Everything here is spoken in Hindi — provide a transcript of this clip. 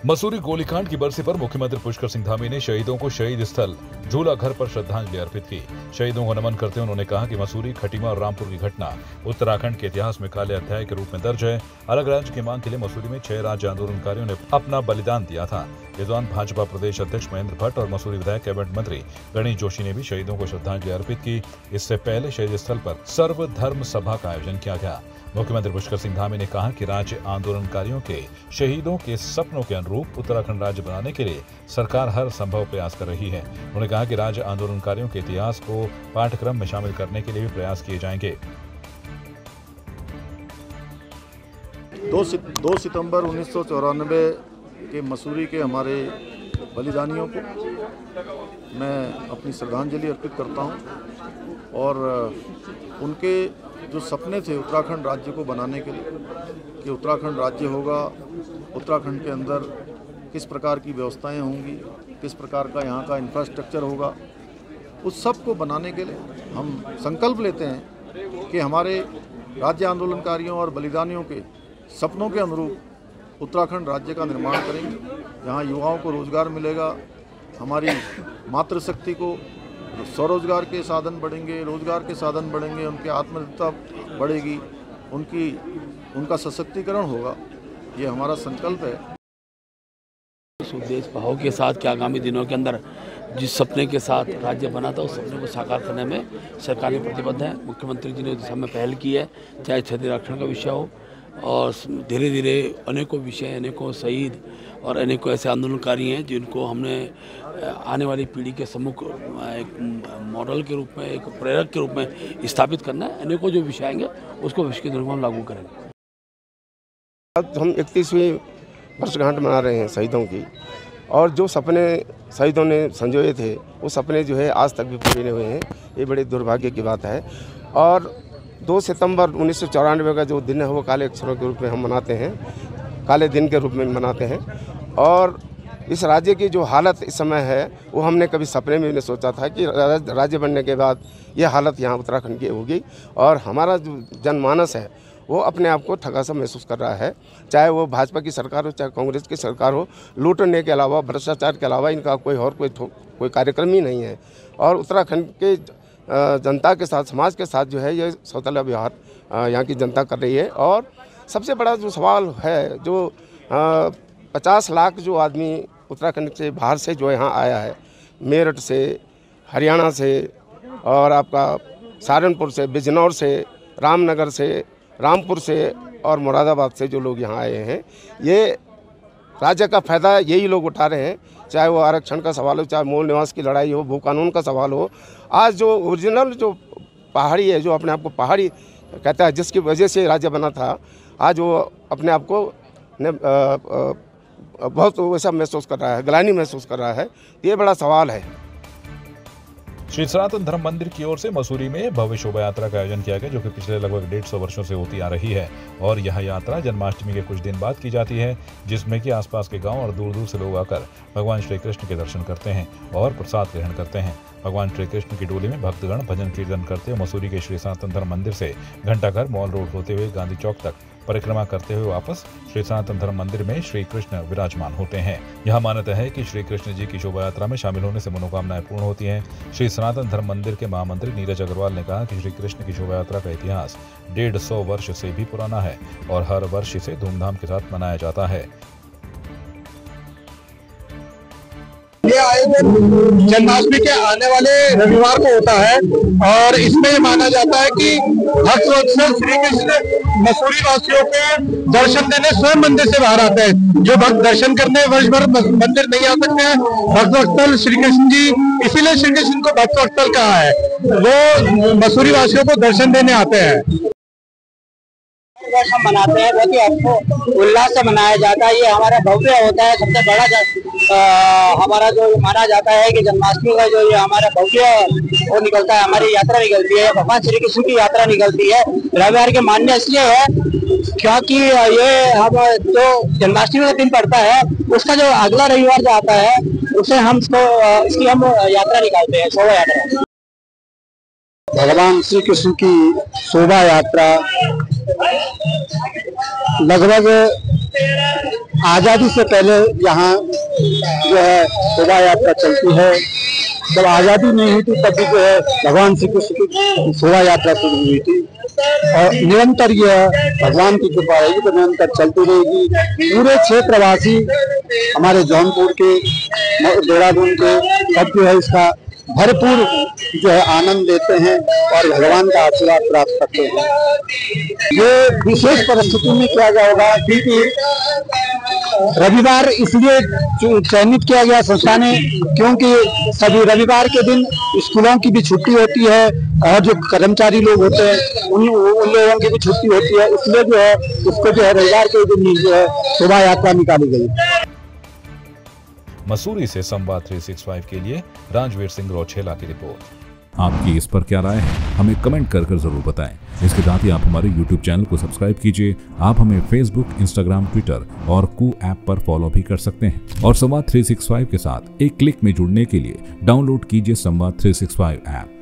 मसूरी गोलीकांड की बरसी पर मुख्यमंत्री पुष्कर सिंह धामी ने शहीदों को शहीद स्थल झूला घर पर श्रद्धांजलि अर्पित की। शहीदों को नमन करते हुए उन्होंने कहा कि मसूरी, खटीमा और रामपुर की घटना उत्तराखंड के इतिहास में काले अध्याय के रूप में दर्ज है। अलग राज्य की मांग के लिए मसूरी में 6 राज्य आंदोलनकारियों ने अपना बलिदान दिया था। इस दौरान भाजपा प्रदेश अध्यक्ष महेंद्र भट्ट और मसूरी विधायक कैबिनेट मंत्री गणेश जोशी ने भी शहीदों को श्रद्धांजलि अर्पित की। इससे पहले शहीद स्थल पर सर्वधर्म सभा का आयोजन किया गया। मुख्यमंत्री पुष्कर सिंह धामी ने कहा कि राज्य आंदोलनकारियों के शहीदों के सपनों के अनुरूप उत्तराखंड राज्य बनाने के लिए सरकार हर संभव प्रयास कर रही है। उन्होंने कहा कि राज्य आंदोलनकारियों के इतिहास को पाठ्यक्रम में शामिल करने के लिए भी प्रयास किए जाएंगे। 2 सितंबर 1994 के मसूरी के हमारे बलिदानियों को मैं अपनी श्रद्धांजलि अर्पित करता हूं और उनके जो सपने थे उत्तराखंड राज्य को बनाने के लिए कि उत्तराखंड राज्य होगा, उत्तराखंड के अंदर किस प्रकार की व्यवस्थाएं होंगी, किस प्रकार का यहाँ का इंफ्रास्ट्रक्चर होगा, उस सब को बनाने के लिए हम संकल्प लेते हैं कि हमारे राज्य आंदोलनकारियों और बलिदानियों के सपनों के अनुरूप उत्तराखंड राज्य का निर्माण करेंगे, जहाँ युवाओं को रोजगार मिलेगा, हमारी मातृशक्ति को स्वरोजगार के साधन बढ़ेंगे, रोजगार के साधन बढ़ेंगे, उनकी आत्मनिर्भरता बढ़ेगी, उनका सशक्तिकरण होगा। ये हमारा संकल्प है। इस उद्देश्य भाव के साथ कि आगामी दिनों के अंदर जिस सपने के साथ राज्य बना था उस सपने को साकार करने में सरकार प्रतिबद्ध है। मुख्यमंत्री जी ने दिशा में पहल की है, चाहे क्षेत्रीय आरक्षण का विषय हो और धीरे धीरे अनेकों विषय, अनेकों शहीद और अनेकों ऐसे आंदोलनकारी हैं जिनको हमने आने वाली पीढ़ी के सम्मुख एक मॉडल के रूप में, एक प्रेरक के रूप में स्थापित करना है। अनेकों जो विषय आएंगे उसको विश्व के हम लागू करेंगे। आज हम 31वीं वर्षगांठ मना रहे हैं शहीदों की, और जो सपने शहीदों ने संजोए थे वो सपने जो है आज तक भी पूरे नहीं हुए हैं। ये बड़े दुर्भाग्य की बात है। और 2 सितंबर 1994 का जो दिन है वो काले अक्षरों के रूप में हम मनाते हैं, काले दिन के रूप में मनाते हैं। और इस राज्य की जो हालत इस समय है वो हमने कभी सपने में नहीं सोचा था कि राज्य बनने के बाद ये हालत यहाँ उत्तराखंड की होगी। और हमारा जो जनमानस है वो अपने आप को ठगा सा महसूस कर रहा है, चाहे वो भाजपा की सरकार हो, चाहे कांग्रेस की सरकार हो। लूटने के अलावा, भ्रष्टाचार के अलावा इनका कोई कार्यक्रम ही नहीं है। और उत्तराखंड के जनता के साथ, समाज के साथ जो है ये सौतेला व्यवहार यहाँ की जनता कर रही है। और सबसे बड़ा जो सवाल है, जो 50 लाख जो आदमी उत्तराखंड से बाहर से जो यहाँ आया है, मेरठ से, हरियाणा से और आपका सहारनपुर से, बिजनौर से, रामनगर से, रामपुर से और मुरादाबाद से जो लोग यहाँ आए हैं, ये राज्य का फ़ायदा यही लोग उठा रहे हैं। चाहे वो आरक्षण का सवाल हो, चाहे मूल निवास की लड़ाई हो, भू कानून का सवाल हो। आज जो ओरिजिनल जो पहाड़ी है, जो अपने आप को पहाड़ी कहता है, जिसकी वजह से राज्य बना था, आज वो अपने आप को बहुत वैसा महसूस कर रहा है, ग्लानि महसूस कर रहा है। ये बड़ा सवाल है। श्री सनातन धर्म मंदिर की ओर से मसूरी में भव्य शोभा यात्रा का आयोजन किया गया, जो कि पिछले लगभग 150 वर्षों से होती आ रही है। और यह यात्रा जन्माष्टमी के कुछ दिन बाद की जाती है, जिसमें कि आसपास के गांव और दूर दूर से लोग आकर भगवान श्री कृष्ण के दर्शन करते हैं और प्रसाद ग्रहण करते हैं। भगवान श्री कृष्ण की डोली में भक्तगण भजन कीर्तन करते हुए मसूरी के श्री सनातन धर्म मंदिर से घंटाघर मॉल रोड होते हुए गांधी चौक तक परिक्रमा करते हुए वापस श्री सनातन धर्म मंदिर में श्री कृष्ण विराजमान होते हैं। यह मान्यता है कि श्री कृष्ण जी की शोभा यात्रा में शामिल होने से मनोकामनाएं पूर्ण होती हैं। श्री सनातन धर्म मंदिर के महामंत्री नीरज अग्रवाल ने कहा कि श्री कृष्ण की शोभा यात्रा का इतिहास 150 वर्ष से भी पुराना है और हर वर्ष इसे धूमधाम के साथ मनाया जाता है। ये आयोजन जन्माष्टमी के आने वाले रविवार को होता है और इसमें माना जाता है कि भक्तवत्सल श्री कृष्ण मसूरी वासियों को दर्शन देने स्वयं मंदिर से बाहर आते हैं। जो भक्त दर्शन करने वर्ष भर मंदिर नहीं आ सकते हैं, भक्तवत्सल श्री कृष्ण जी, इसीलिए श्री कृष्ण को भक्तवत्सल कहा है, वो मसूरी वासियों को दर्शन देने आते हैं। हम मनाते हैं, बहुत ही उल्लास से मनाया जाता है। ये हमारा भव्य होता है, सबसे बड़ा हमारा जो माना जाता है कि जन्माष्टमी का जो ये हमारा भव्य वो निकलता है, हमारी यात्रा निकलती है, भगवान श्री कृष्ण की यात्रा निकलती है। रविवार के मान्य इसलिए है क्योंकि ये हम जो जन्माष्टमी का दिन पड़ता है उसका जो अगला रविवार जो आता है उसे हम इसकी हम यात्रा निकालते हैं, शोभा यात्रा। भगवान श्री कृष्ण की शोभा यात्रा लगभग आजादी से पहले यहाँ जो है शोभा यात्रा चलती है। जब आजादी नहीं हुई थी तब भी जो है भगवान श्री कृष्ण की शोभा यात्रा शुरू हुई थी और निरंतर यह भगवान की कृपा रहेगी तो निरंतर चलती रहेगी। पूरे क्षेत्रवासी हमारे जौनपुर के, देहरादून के सब जो है इसका भरपूर जो है आनंद लेते हैं और भगवान का आशीर्वाद प्राप्त करते हैं। ये विशेष परिस्थिति में किया जाएगा क्योंकि रविवार इसलिए चयनित किया गया संस्था ने क्योंकि सभी रविवार के दिन स्कूलों की भी छुट्टी होती है और जो कर्मचारी लोग होते हैं उन लोगों की भी छुट्टी होती है, इसलिए जो है उसको जो है रविवार के दिन जो है शोभा यात्रा निकाली गई। मसूरी से संवाद 365 के लिए राजवीर सिंह रोछेला की रिपोर्ट। आपकी इस पर क्या राय है, हमें कमेंट कर जरूर बताएं। इसके साथ ही आप हमारे YouTube चैनल को सब्सक्राइब कीजिए। आप हमें Facebook, Instagram, Twitter और कू ऐप पर फॉलो भी कर सकते हैं। और संवाद 365 के साथ एक क्लिक में जुड़ने के लिए डाउनलोड कीजिए संवाद 365 ऐप।